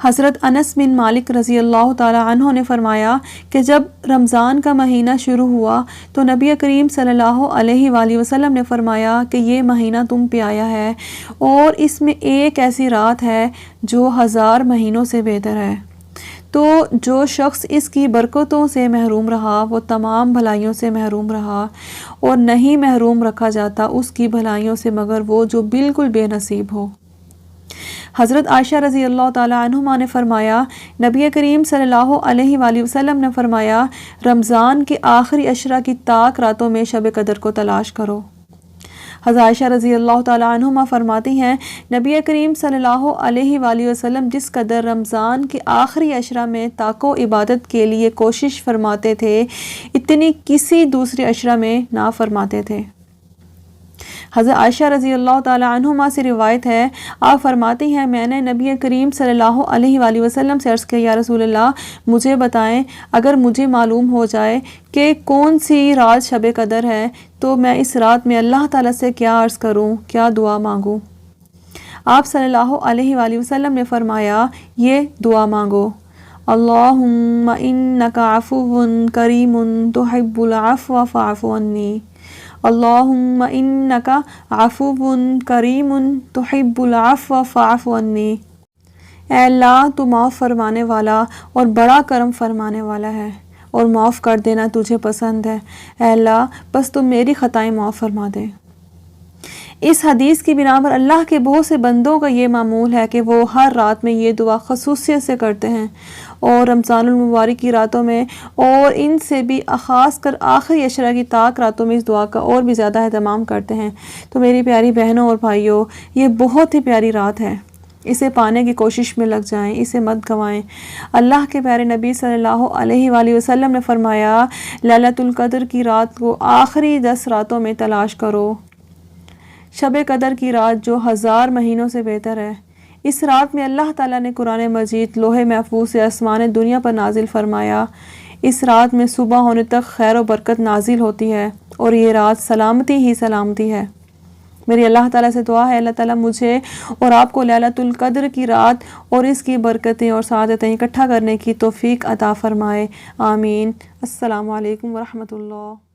حضرت انس بن مالک رضی اللہ تعالیٰ عنہ نے فرمایا کہ جب رمضان کا مہینہ شروع ہوا تو نبی کریم صلی اللہ علیہ وآلہ وسلم نے فرمایا کہ یہ مہینہ تم پہ آیا ہے اور اس میں ایک ایسی رات ہے جو 1000 مہینوں سے بہتر ہے، تو جو شخص اس کی برکتوں سے محروم رہا وہ تمام بھلائیوں سے محروم رہا، اور نہیں محروم رکھا جاتا اس کی بھلائیوں سے مگر وہ جو بالکل بے نصیب ہو۔ حضرت عائشہ رضی اللہ تعالیٰ عنہما نے فرمایا نبی کریم صلی اللہ علیہ وآلہ وسلم نے فرمایا رمضان کے آخری عشرہ کی طاق راتوں میں شب قدر کو تلاش کرو۔ حضرت عائشہ رضی اللہ تعالیٰ عنہما فرماتی ہیں نبی کریم صلی اللہ علیہ وآلہ وسلم جس قدر رمضان کے آخری عشرہ میں طاق و عبادت کے لیے کوشش فرماتے تھے اتنی کسی دوسرے عشرہ میں نہ فرماتے تھے۔ حضرت عائشہ رضی اللہ تعالیٰ عنہما سے روایت ہے، آپ فرماتی ہیں میں نے نبی کریم صلی اللہ علیہ وآلہ وسلم سے عرض کیا یا رسول اللہ مجھے بتائیں اگر مجھے معلوم ہو جائے کہ کون سی رات شب قدر ہے تو میں اس رات میں اللہ تعالیٰ سے کیا عرض کروں، کیا دعا مانگوں؟ آپ صلی اللہ علیہ وآلہ وسلم نے فرمایا یہ دعا مانگو، اللہم انک عفو کریم تحب العفو فاعف عنی، اللہم انک عفو کریم تحب العفو فاعف عنی۔ اے اللہ تو معاف فرمانے والا اور بڑا کرم فرمانے والا ہے اور معاف کر دینا تجھے پسند ہے، اے اللہ بس تم میری خطائیں معاف فرما دے۔ اس حدیث کی بنا پر اللہ کے بہت سے بندوں کا یہ معمول ہے کہ وہ ہر رات میں یہ دعا خصوصیت سے کرتے ہیں، اور رمضان المبارک کی راتوں میں اور ان سے بھی خاص کر آخری عشرہ کی طاق راتوں میں اس دعا کا اور بھی زیادہ اہتمام کرتے ہیں۔ تو میری پیاری بہنوں اور بھائیوں یہ بہت ہی پیاری رات ہے، اسے پانے کی کوشش میں لگ جائیں، اسے مت گنوائیں۔ اللہ کے پیارے نبی صلی اللہ علیہ وآلہ وسلم نے فرمایا لیلۃ القدر کی رات کو آخری 10 راتوں میں تلاش کرو، شب قدر کی رات جو 1000 مہینوں سے بہتر ہے۔ اس رات میں اللہ تعالیٰ نے قرآن مجید لوح محفوظ سے آسمان دنیا پر نازل فرمایا۔ اس رات میں صبح ہونے تک خیر و برکت نازل ہوتی ہے اور یہ رات سلامتی ہی سلامتی ہے۔ میری اللہ تعالیٰ سے دعا ہے اللہ تعالیٰ مجھے اور آپ کو لیلۃ القدر کی رات اور اس کی برکتیں اور سعادتیں اکٹھا کرنے کی توفیق عطا فرمائے، آمین۔ السلام علیکم ورحمۃ اللہ۔